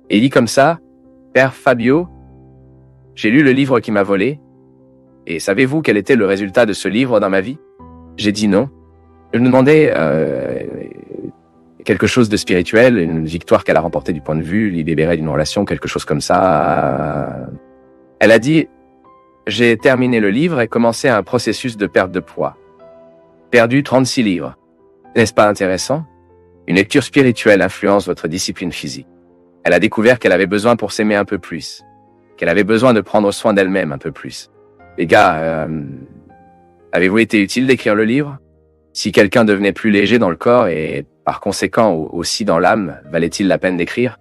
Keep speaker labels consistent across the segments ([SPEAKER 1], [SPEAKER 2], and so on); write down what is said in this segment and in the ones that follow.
[SPEAKER 1] Et il dit comme ça, « Père Fabio, j'ai lu le livre qui m'a volé, et savez-vous quel était le résultat de ce livre dans ma vie ?» J'ai dit non. Je me demandais quelque chose de spirituel, une victoire qu'elle a remportée du point de vue libérée d'une relation, quelque chose comme ça. Elle a dit, j'ai terminé le livre et commencé un processus de perte de poids. Perdu 36 livres. N'est-ce pas intéressant? Une lecture spirituelle influence votre discipline physique. Elle a découvert qu'elle avait besoin pour s'aimer un peu plus, qu'elle avait besoin de prendre soin d'elle-même un peu plus. Les gars, avez-vous été utile d'écrire le livre? Si quelqu'un devenait plus léger dans le corps et par conséquent aussi dans l'âme, valait-il la peine d'écrire?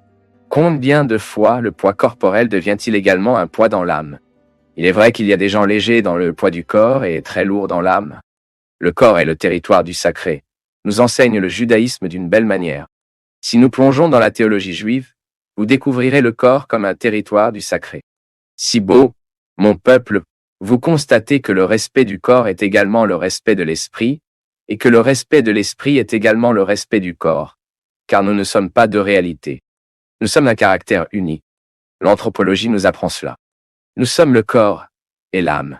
[SPEAKER 1] Combien de fois le poids corporel devient-il également un poids dans l'âme? Il est vrai qu'il y a des gens légers dans le poids du corps et très lourds dans l'âme. Le corps est le territoire du sacré, nous enseigne le judaïsme d'une belle manière. Si nous plongeons dans la théologie juive, vous découvrirez le corps comme un territoire du sacré. Si beau, mon peuple, vous constatez que le respect du corps est également le respect de l'esprit, et que le respect de l'esprit est également le respect du corps, car nous ne sommes pas deux réalités. Nous sommes un caractère unique. L'anthropologie nous apprend cela. Nous sommes le corps et l'âme.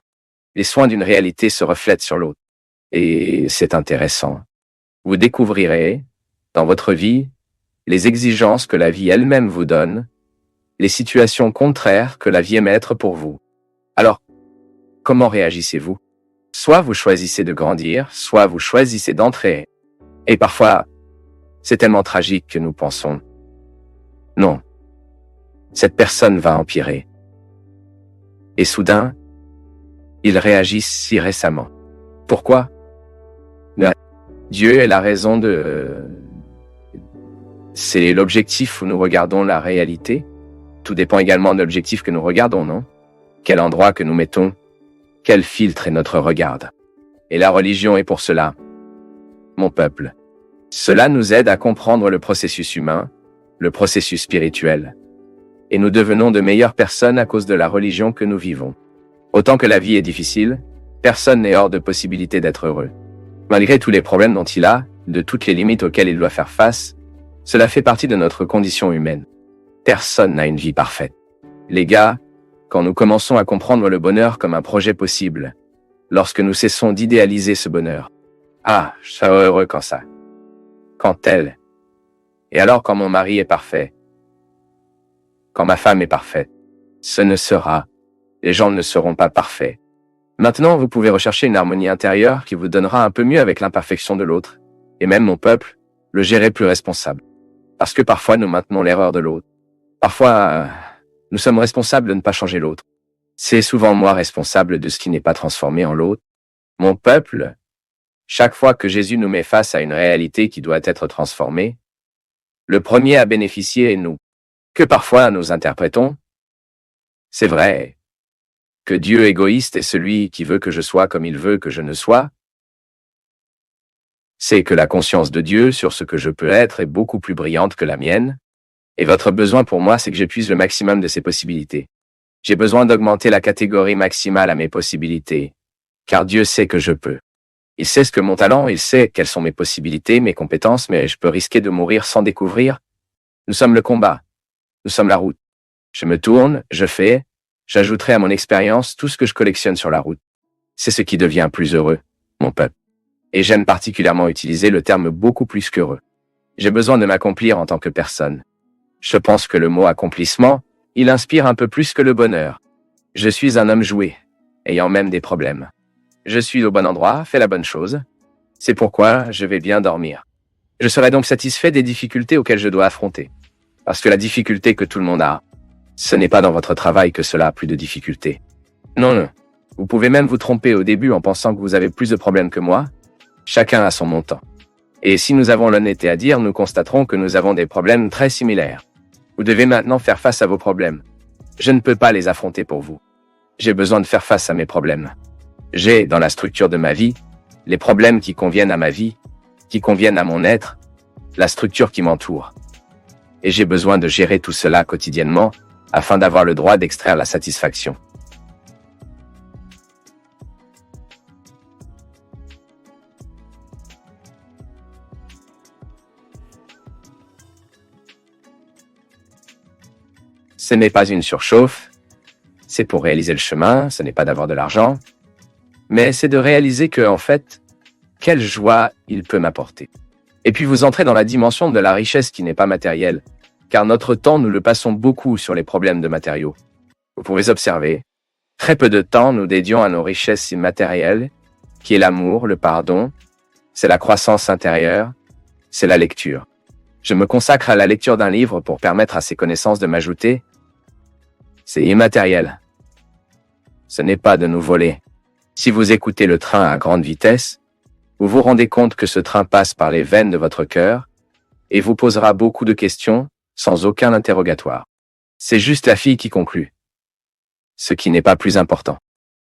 [SPEAKER 1] Les soins d'une réalité se reflètent sur l'autre. Et c'est intéressant. Vous découvrirez, dans votre vie, les exigences que la vie elle-même vous donne, les situations contraires que la vie aime être pour vous. Alors, comment réagissez-vous? Soit vous choisissez de grandir, soit vous choisissez d'entrer. Et parfois, c'est tellement tragique que nous pensons, non, cette personne va empirer. Et soudain, ils réagissent si récemment. Pourquoi? Dieu est la raison c'est l'objectif où nous regardons la réalité. Tout dépend également de l'objectif que nous regardons, non? Quel endroit que nous mettons? Quel filtre est notre regard? Et la religion est pour cela. Mon peuple. Cela nous aide à comprendre le processus humain, le processus spirituel. Et nous devenons de meilleures personnes à cause de la religion que nous vivons. Autant que la vie est difficile, personne n'est hors de possibilité d'être heureux. Malgré tous les problèmes dont il a, de toutes les limites auxquelles il doit faire face, cela fait partie de notre condition humaine. Personne n'a une vie parfaite. Les gars, quand nous commençons à comprendre le bonheur comme un projet possible, lorsque nous cessons d'idéaliser ce bonheur, je serais heureux quand ça. Quand elle. Et alors quand mon mari est parfait. Quand ma femme est parfaite. Ce ne sera. Les gens ne seront pas parfaits. Maintenant, vous pouvez rechercher une harmonie intérieure qui vous donnera un peu mieux avec l'imperfection de l'autre. Et même mon peuple, le gérer plus responsable. Parce que parfois nous maintenons l'erreur de l'autre. Parfois, nous sommes responsables de ne pas changer l'autre. C'est souvent moi responsable de ce qui n'est pas transformé en l'autre. Mon peuple, chaque fois que Jésus nous met face à une réalité qui doit être transformée, le premier à bénéficier est nous. Que parfois nous interprétons. C'est vrai que Dieu égoïste est celui qui veut que je sois comme il veut que je ne sois. C'est que la conscience de Dieu sur ce que je peux être est beaucoup plus brillante que la mienne. Et votre besoin pour moi, c'est que j'épuise le maximum de ses possibilités. J'ai besoin d'augmenter la catégorie maximale à mes possibilités. Car Dieu sait que je peux. Il sait ce que mon talent, il sait quelles sont mes possibilités, mes compétences, mais je peux risquer de mourir sans découvrir. Nous sommes le combat. Nous sommes la route. Je me tourne, je fais, j'ajouterai à mon expérience tout ce que je collectionne sur la route. C'est ce qui devient plus heureux, mon peuple. Et j'aime particulièrement utiliser le terme beaucoup plus qu'heureux. J'ai besoin de m'accomplir en tant que personne. Je pense que le mot accomplissement, il inspire un peu plus que le bonheur. Je suis un homme joué, ayant même des problèmes. Je suis au bon endroit, fais la bonne chose. C'est pourquoi je vais bien dormir. Je serai donc satisfait des difficultés auxquelles je dois affronter. Parce que la difficulté que tout le monde a, ce n'est pas dans votre travail que cela a plus de difficultés. Non. Vous pouvez même vous tromper au début en pensant que vous avez plus de problèmes que moi. Chacun a son montant. Et si nous avons l'honnêteté à dire, nous constaterons que nous avons des problèmes très similaires. Vous devez maintenant faire face à vos problèmes. Je ne peux pas les affronter pour vous. J'ai besoin de faire face à mes problèmes. J'ai, dans la structure de ma vie, les problèmes qui conviennent à ma vie, qui conviennent à mon être, la structure qui m'entoure. Et j'ai besoin de gérer tout cela quotidiennement, afin d'avoir le droit d'extraire la satisfaction. Ce n'est pas une surchauffe, c'est pour réaliser le chemin, ce n'est pas d'avoir de l'argent, mais c'est de réaliser que, en fait, quelle joie il peut m'apporter. Et puis vous entrez dans la dimension de la richesse qui n'est pas matérielle, car notre temps, nous le passons beaucoup sur les problèmes de matériaux. Vous pouvez observer, très peu de temps nous dédions à nos richesses immatérielles, qui est l'amour, le pardon, c'est la croissance intérieure, c'est la lecture. Je me consacre à la lecture d'un livre pour permettre à ces connaissances de m'ajouter. C'est immatériel. Ce n'est pas de nous voler. Si vous écoutez le train à grande vitesse, vous vous rendez compte que ce train passe par les veines de votre cœur et vous posera beaucoup de questions sans aucun interrogatoire. C'est juste la fille qui conclut. Ce qui n'est pas plus important.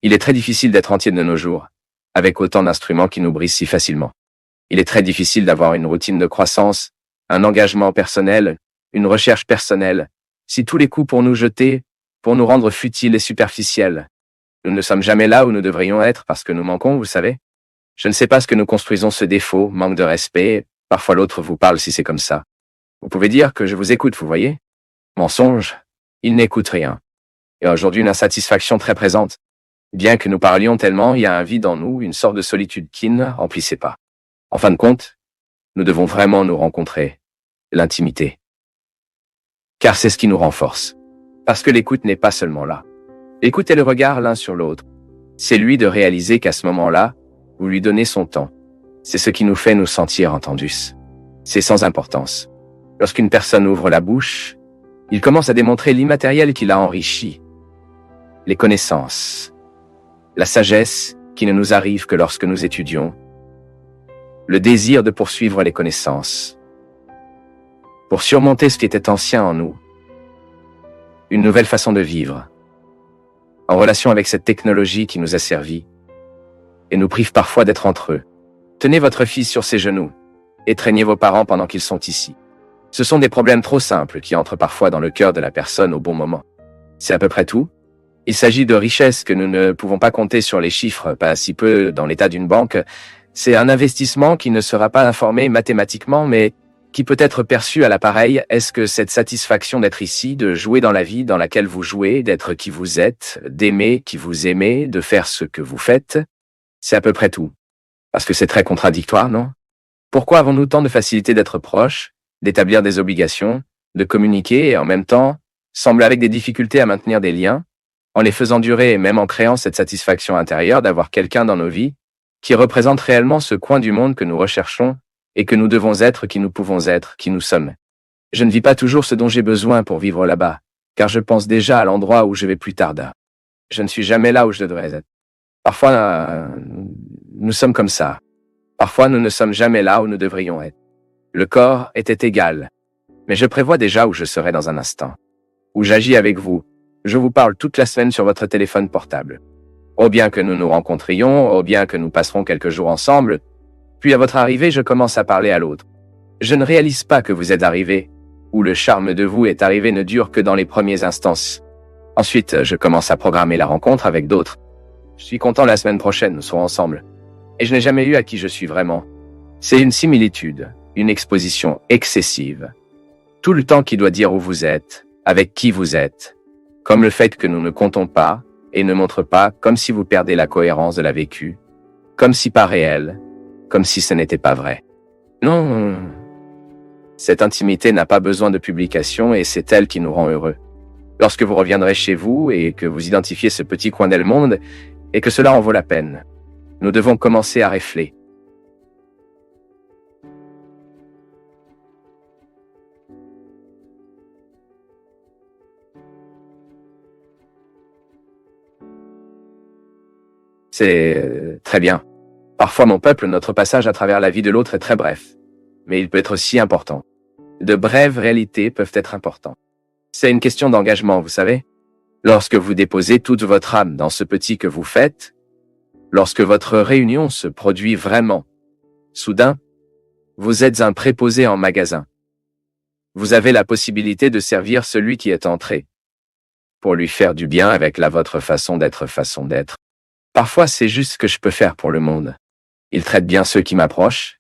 [SPEAKER 1] Il est très difficile d'être entier de nos jours, avec autant d'instruments qui nous brisent si facilement. Il est très difficile d'avoir une routine de croissance, un engagement personnel, une recherche personnelle, si tous les coups pour nous jeter, pour nous rendre futiles et superficiels. Nous ne sommes jamais là où nous devrions être parce que nous manquons, vous savez. Je ne sais pas ce que nous construisons ce défaut, manque de respect, parfois l'autre vous parle si c'est comme ça. Vous pouvez dire que je vous écoute, vous voyez? Mensonge, il n'écoute rien. Et aujourd'hui une insatisfaction très présente. Bien que nous parlions tellement, il y a un vide en nous, une sorte de solitude qui ne remplissait pas. En fin de compte, nous devons vraiment nous rencontrer, l'intimité. Car c'est ce qui nous renforce. Parce que l'écoute n'est pas seulement là. L'écoute est le regard l'un sur l'autre. C'est lui de réaliser qu'à ce moment-là, vous lui donnez son temps. C'est ce qui nous fait nous sentir entendus. C'est sans importance. Lorsqu'une personne ouvre la bouche, il commence à démontrer l'immatériel qui l'a enrichi. Les connaissances, la sagesse qui ne nous arrive que lorsque nous étudions, le désir de poursuivre les connaissances, pour surmonter ce qui était ancien en nous, une nouvelle façon de vivre, en relation avec cette technologie qui nous a servi et nous prive parfois d'être entre eux. Tenez votre fils sur ses genoux, étreignez vos parents pendant qu'ils sont ici. Ce sont des problèmes trop simples qui entrent parfois dans le cœur de la personne au bon moment. C'est à peu près tout. Il s'agit de richesses que nous ne pouvons pas compter sur les chiffres, pas si peu dans l'état d'une banque. C'est un investissement qui ne sera pas informé mathématiquement, mais qui peut être perçu à l'appareil. Est-ce que cette satisfaction d'être ici, de jouer dans la vie dans laquelle vous jouez, d'être qui vous êtes, d'aimer qui vous aimez, de faire ce que vous faites, c'est à peu près tout. Parce que c'est très contradictoire, non? Pourquoi avons-nous tant de facilité d'être proches, d'établir des obligations, de communiquer et en même temps, semble avec des difficultés à maintenir des liens, en les faisant durer et même en créant cette satisfaction intérieure d'avoir quelqu'un dans nos vies qui représente réellement ce coin du monde que nous recherchons et que nous devons être, qui nous pouvons être, qui nous sommes. Je ne vis pas toujours ce dont j'ai besoin pour vivre là-bas, car je pense déjà à l'endroit où je vais plus tard. Je ne suis jamais là où je devrais être. Parfois, nous sommes comme ça. Parfois, nous ne sommes jamais là où nous devrions être. Le corps était égal, mais je prévois déjà où je serai dans un instant. Où j'agis avec vous. Je vous parle toute la semaine sur votre téléphone portable. Ou bien que nous nous rencontrions, ou bien que nous passerons quelques jours ensemble, puis à votre arrivée, je commence à parler à l'autre. Je ne réalise pas que vous êtes arrivé, ou le charme de vous est arrivé ne dure que dans les premiers instants. Ensuite, je commence à programmer la rencontre avec d'autres. Je suis content la semaine prochaine, nous serons ensemble. Et je n'ai jamais eu à qui je suis vraiment. C'est une similitude, une exposition excessive. Tout le temps qui doit dire où vous êtes, avec qui vous êtes, comme le fait que nous ne comptons pas et ne montre pas, comme si vous perdez la cohérence de la vécue, comme si pas réel, comme si ce n'était pas vrai. Non, cette intimité n'a pas besoin de publication et c'est elle qui nous rend heureux. Lorsque vous reviendrez chez vous et que vous identifiez ce petit coin d'elle monde et que cela en vaut la peine, nous devons commencer à réfléchir. C'est très bien. Parfois, mon peuple, notre passage à travers la vie de l'autre est très bref. Mais il peut être aussi important. De brèves réalités peuvent être importantes. C'est une question d'engagement, vous savez. Lorsque vous déposez toute votre âme dans ce petit que vous faites, lorsque votre réunion se produit vraiment, soudain, vous êtes un préposé en magasin. Vous avez la possibilité de servir celui qui est entré, pour lui faire du bien avec la votre façon d'être. Parfois, c'est juste ce que je peux faire pour le monde. Il traite bien ceux qui m'approchent.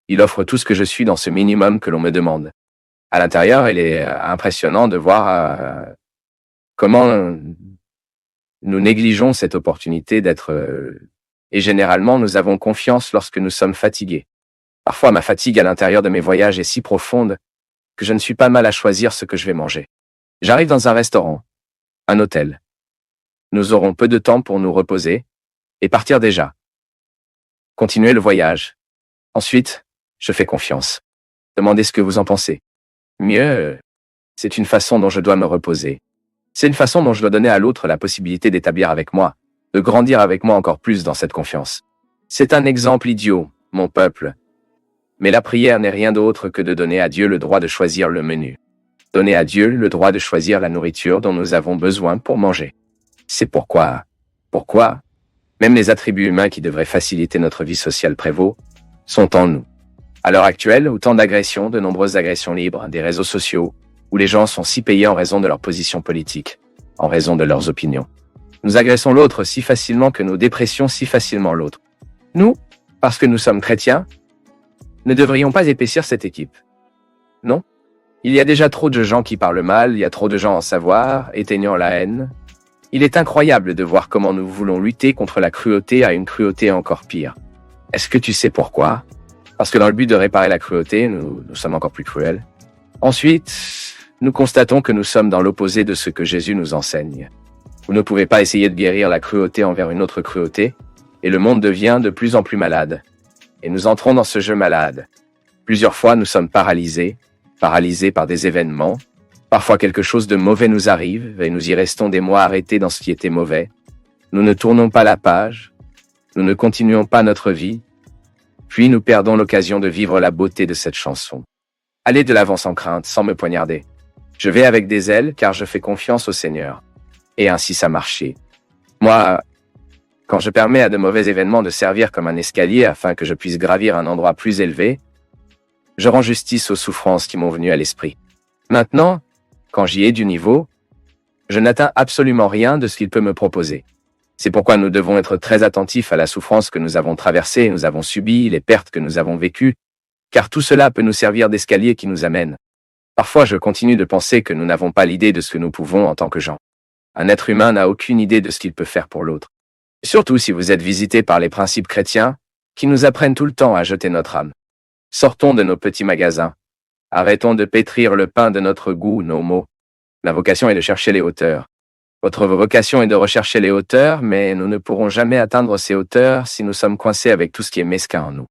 [SPEAKER 1] Il offre tout ce que je suis dans ce minimum que l'on me demande. À l'intérieur, il est impressionnant de voir Comment nous négligeons cette opportunité et généralement nous avons confiance lorsque nous sommes fatigués. Parfois ma fatigue à l'intérieur de mes voyages est si profonde que je ne suis pas mal à choisir ce que je vais manger. J'arrive dans un restaurant, un hôtel. Nous aurons peu de temps pour nous reposer et partir déjà. Continuer le voyage. Ensuite, je fais confiance. Demandez ce que vous en pensez. Mieux, c'est une façon dont je dois me reposer. C'est une façon dont je dois donner à l'autre la possibilité d'établir avec moi, de grandir avec moi encore plus dans cette confiance. C'est un exemple idiot, mon peuple. Mais la prière n'est rien d'autre que de donner à Dieu le droit de choisir le menu. Donner à Dieu le droit de choisir la nourriture dont nous avons besoin pour manger. C'est pourquoi, même les attributs humains qui devraient faciliter notre vie sociale prévaut, sont en nous. À l'heure actuelle, où tant d'agressions, de nombreuses agressions libres, des réseaux sociaux, où les gens sont si payés en raison de leur position politique, en raison de leurs opinions. Nous agressons l'autre si facilement que nous dépressions si facilement l'autre. Nous, parce que nous sommes chrétiens, ne devrions pas épaissir cette équipe. Non? Il y a déjà trop de gens qui parlent mal, il y a trop de gens en savoir, éteignant la haine. Il est incroyable de voir comment nous voulons lutter contre la cruauté à une cruauté encore pire. Est-ce que tu sais pourquoi? Parce que dans le but de réparer la cruauté, nous sommes encore plus cruels. Ensuite, nous constatons que nous sommes dans l'opposé de ce que Jésus nous enseigne. Vous ne pouvez pas essayer de guérir la cruauté envers une autre cruauté, et le monde devient de plus en plus malade. Et nous entrons dans ce jeu malade. Plusieurs fois, nous sommes paralysés par des événements. Parfois, quelque chose de mauvais nous arrive, et nous y restons des mois arrêtés dans ce qui était mauvais. Nous ne tournons pas la page, nous ne continuons pas notre vie, puis nous perdons l'occasion de vivre la beauté de cette chanson. Allez de l'avant sans crainte, sans me poignarder. Je vais avec des ailes, car je fais confiance au Seigneur. Et ainsi ça marchait. Moi, quand je permets à de mauvais événements de servir comme un escalier afin que je puisse gravir un endroit plus élevé, je rends justice aux souffrances qui m'ont venu à l'esprit. Maintenant, quand j'y ai du niveau, je n'atteins absolument rien de ce qu'il peut me proposer. C'est pourquoi nous devons être très attentifs à la souffrance que nous avons traversée, nous avons subi, les pertes que nous avons vécues, car tout cela peut nous servir d'escalier qui nous amène. Parfois, je continue de penser que nous n'avons pas l'idée de ce que nous pouvons en tant que gens. Un être humain n'a aucune idée de ce qu'il peut faire pour l'autre. Surtout si vous êtes visité par les principes chrétiens, qui nous apprennent tout le temps à jeter notre âme. Sortons de nos petits magasins. Arrêtons de pétrir le pain de notre goût, nos mots. La vocation est de chercher les hauteurs. Votre vocation est de rechercher les hauteurs, mais nous ne pourrons jamais atteindre ces hauteurs si nous sommes coincés avec tout ce qui est mesquin en nous.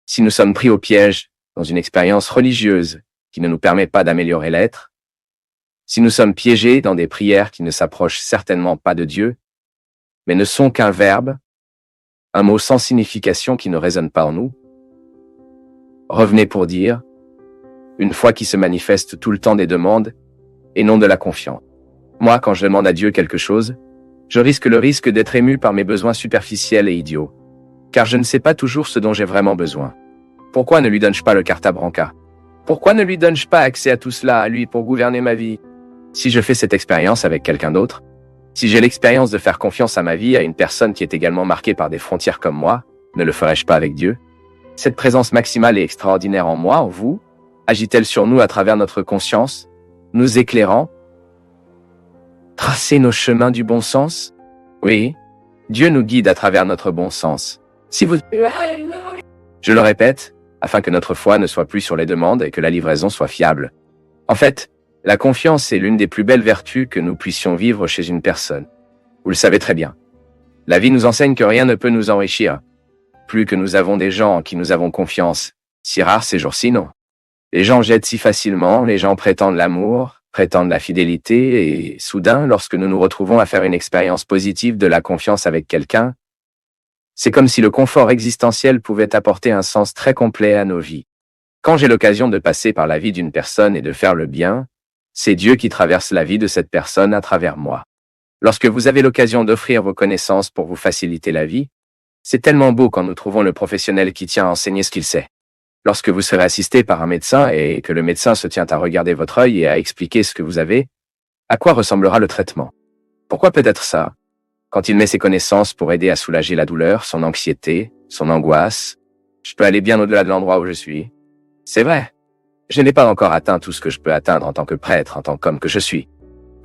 [SPEAKER 1] Si nous sommes pris au piège dans une expérience religieuse qui ne nous permet pas d'améliorer l'être, si nous sommes piégés dans des prières qui ne s'approchent certainement pas de Dieu, mais ne sont qu'un verbe, un mot sans signification qui ne résonne pas en nous, revenez pour dire, une foi qui se manifeste tout le temps des demandes et non de la confiance. Moi, quand je demande à Dieu quelque chose, je risque le risque d'être ému par mes besoins superficiels et idiots, car je ne sais pas toujours ce dont j'ai vraiment besoin. Pourquoi ne lui donne-je pas le carta branca? Pourquoi ne lui donne-je pas accès à tout cela, à lui, pour gouverner ma vie? Si je fais cette expérience avec quelqu'un d'autre, si j'ai l'expérience de faire confiance à ma vie à une personne qui est également marquée par des frontières comme moi, ne le ferais-je pas avec Dieu? Cette présence maximale et extraordinaire en moi, en vous, agit-elle sur nous à travers notre conscience, nous éclairant? Tracer nos chemins du bon sens? Oui, Dieu nous guide à travers notre bon sens. Si vous... Je le répète, afin que notre foi ne soit plus sur les demandes et que la livraison soit fiable. En fait, la confiance est l'une des plus belles vertus que nous puissions vivre chez une personne. Vous le savez très bien. La vie nous enseigne que rien ne peut nous enrichir. Plus que nous avons des gens en qui nous avons confiance, si rare ces jours-ci, non. Les gens jettent si facilement, les gens prétendent l'amour, prétendent la fidélité, et soudain, lorsque nous nous retrouvons à faire une expérience positive de la confiance avec quelqu'un, c'est comme si le confort existentiel pouvait apporter un sens très complet à nos vies. Quand j'ai l'occasion de passer par la vie d'une personne et de faire le bien, c'est Dieu qui traverse la vie de cette personne à travers moi. Lorsque vous avez l'occasion d'offrir vos connaissances pour vous faciliter la vie, c'est tellement beau quand nous trouvons le professionnel qui tient à enseigner ce qu'il sait. Lorsque vous serez assisté par un médecin et que le médecin se tient à regarder votre œil et à expliquer ce que vous avez, à quoi ressemblera le traitement? Pourquoi peut-être ça? Quand il met ses connaissances pour aider à soulager la douleur, son anxiété, son angoisse, je peux aller bien au-delà de l'endroit où je suis. C'est vrai. Je n'ai pas encore atteint tout ce que je peux atteindre en tant que prêtre, en tant qu'homme que je suis.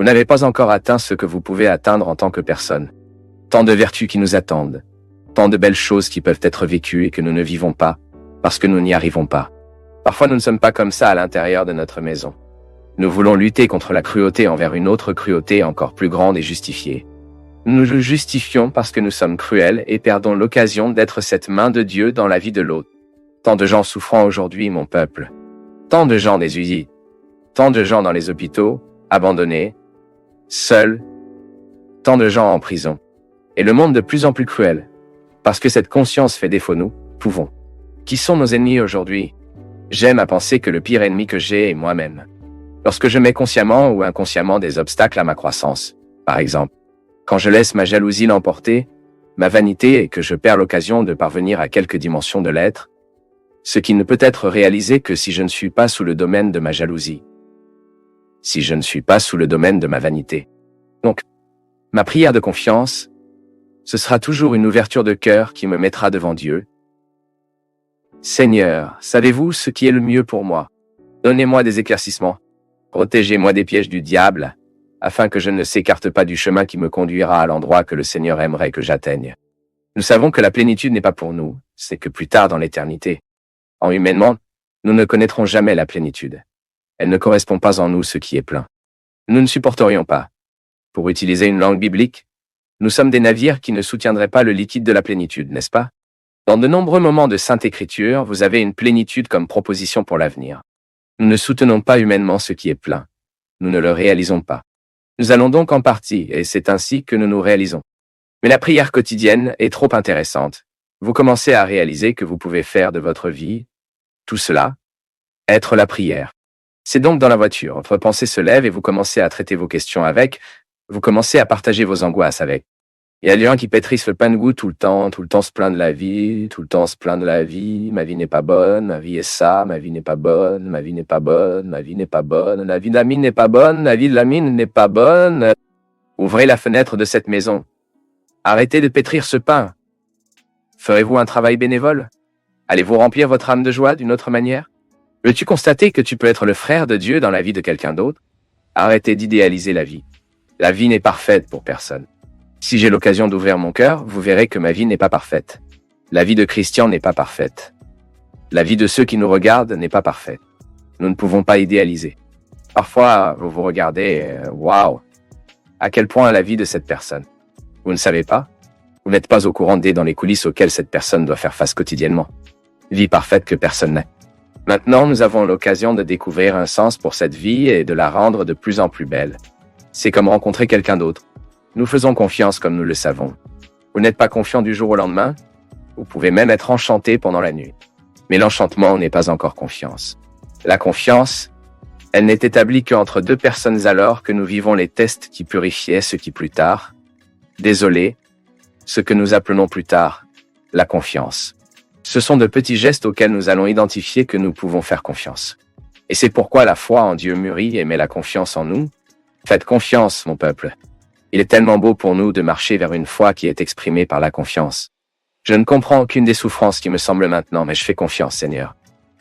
[SPEAKER 1] Vous n'avez pas encore atteint ce que vous pouvez atteindre en tant que personne. Tant de vertus qui nous attendent. Tant de belles choses qui peuvent être vécues et que nous ne vivons pas, parce que nous n'y arrivons pas. Parfois nous ne sommes pas comme ça à l'intérieur de notre maison. Nous voulons lutter contre la cruauté envers une autre cruauté encore plus grande et justifiée. Nous nous justifions parce que nous sommes cruels et perdons l'occasion d'être cette main de Dieu dans la vie de l'autre. Tant de gens souffrant aujourd'hui, mon peuple. Tant de gens désunis. Tant de gens dans les hôpitaux, abandonnés, seuls. Tant de gens en prison. Et le monde de plus en plus cruel. Parce que cette conscience fait défaut, nous pouvons. Qui sont nos ennemis aujourd'hui? J'aime à penser que le pire ennemi que j'ai est moi-même. Lorsque je mets consciemment ou inconsciemment des obstacles à ma croissance, par exemple, quand je laisse ma jalousie l'emporter, ma vanité et que je perds l'occasion de parvenir à quelques dimensions de l'être, ce qui ne peut être réalisé que si je ne suis pas sous le domaine de ma jalousie, si je ne suis pas sous le domaine de ma vanité. Donc, ma prière de confiance, ce sera toujours une ouverture de cœur qui me mettra devant Dieu. Seigneur, savez-vous ce qui est le mieux pour moi? Donnez-moi des éclaircissements. Protégez-moi des pièges du diable, afin que je ne s'écarte pas du chemin qui me conduira à l'endroit que le Seigneur aimerait que j'atteigne. Nous savons que la plénitude n'est pas pour nous, c'est que plus tard dans l'éternité. En humainement, nous ne connaîtrons jamais la plénitude. Elle ne correspond pas en nous ce qui est plein. Nous ne supporterions pas. Pour utiliser une langue biblique, nous sommes des navires qui ne soutiendraient pas le liquide de la plénitude, n'est-ce pas? Dans de nombreux moments de Sainte Écriture, vous avez une plénitude comme proposition pour l'avenir. Nous ne soutenons pas humainement ce qui est plein. Nous ne le réalisons pas. Nous allons donc en partie, et c'est ainsi que nous nous réalisons. Mais la prière quotidienne est trop intéressante. Vous commencez à réaliser que vous pouvez faire de votre vie, tout cela, être la prière. C'est donc dans la voiture, votre pensée se lève et vous commencez à traiter vos questions avec, vous commencez à partager vos angoisses avec. Il y a des gens qui pétrissent le pain de goût tout le temps se plaint de la vie, tout le temps se plaint de la vie, ma vie n'est pas bonne, ma vie est ça, ma vie n'est pas bonne, ma vie n'est pas bonne, ma vie n'est pas bonne, la vie de la mine n'est pas bonne, la vie de la mine n'est pas bonne. Ouvrez la fenêtre de cette maison. Arrêtez de pétrir ce pain. Ferez-vous un travail bénévole? Allez-vous remplir votre âme de joie d'une autre manière? Veux-tu constater que tu peux être le frère de Dieu dans la vie de quelqu'un d'autre? Arrêtez d'idéaliser la vie. La vie n'est parfaite pour personne. Si j'ai l'occasion d'ouvrir mon cœur, vous verrez que ma vie n'est pas parfaite. La vie de Christian n'est pas parfaite. La vie de ceux qui nous regardent n'est pas parfaite. Nous ne pouvons pas idéaliser. Parfois, vous vous regardez, waouh, à quel point la vie de cette personne. Vous ne savez pas? Vous n'êtes pas au courant des dans les coulisses auxquelles cette personne doit faire face quotidiennement. Vie parfaite que personne n'a. Maintenant, nous avons l'occasion de découvrir un sens pour cette vie et de la rendre de plus en plus belle. C'est comme rencontrer quelqu'un d'autre. Nous faisons confiance comme nous le savons. Vous n'êtes pas confiant du jour au lendemain? Vous pouvez même être enchanté pendant la nuit. Mais l'enchantement n'est pas encore confiance. La confiance, elle n'est établie qu'entre deux personnes alors que nous vivons les tests qui purifiaient ce qui plus tard, désolé, ce que nous appelons plus tard, la confiance. Ce sont de petits gestes auxquels nous allons identifier que nous pouvons faire confiance. Et c'est pourquoi la foi en Dieu mûrit et met la confiance en nous. Faites confiance, mon peuple. Il est tellement beau pour nous de marcher vers une foi qui est exprimée par la confiance. Je ne comprends aucune des souffrances qui me semblent maintenant, mais je fais confiance, Seigneur.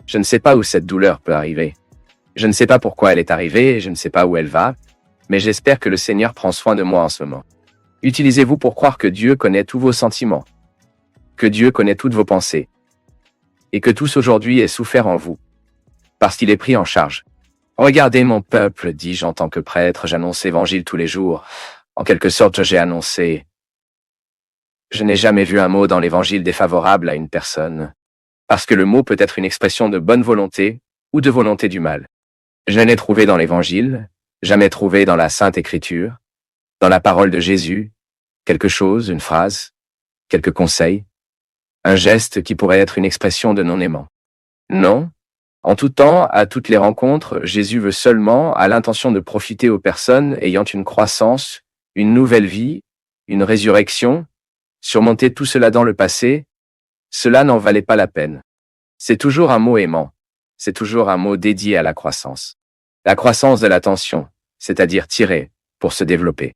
[SPEAKER 1] Je ne sais pas où cette douleur peut arriver. Je ne sais pas pourquoi elle est arrivée et je ne sais pas où elle va, mais j'espère que le Seigneur prend soin de moi en ce moment. Utilisez-vous pour croire que Dieu connaît tous vos sentiments, que Dieu connaît toutes vos pensées, et que tous aujourd'hui est souffert en vous, parce qu'il est pris en charge. Regardez mon peuple, dis-je en tant que prêtre, j'annonce l'évangile tous les jours. En quelque sorte, j'ai annoncé. Je n'ai jamais vu un mot dans l'évangile défavorable à une personne, parce que le mot peut être une expression de bonne volonté ou de volonté du mal. Je n'ai trouvé dans l'évangile, jamais trouvé dans la Sainte Écriture, dans la parole de Jésus, quelque chose, une phrase, quelques conseils, un geste qui pourrait être une expression de non-aimant. Non. En tout temps, à toutes les rencontres, Jésus veut seulement, à l'intention de profiter aux personnes ayant une croissance, une nouvelle vie, une résurrection, surmonter tout cela dans le passé, cela n'en valait pas la peine. C'est toujours un mot aimant, c'est toujours un mot dédié à la croissance. La croissance de l'attention, c'est-à-dire tirer, pour se développer.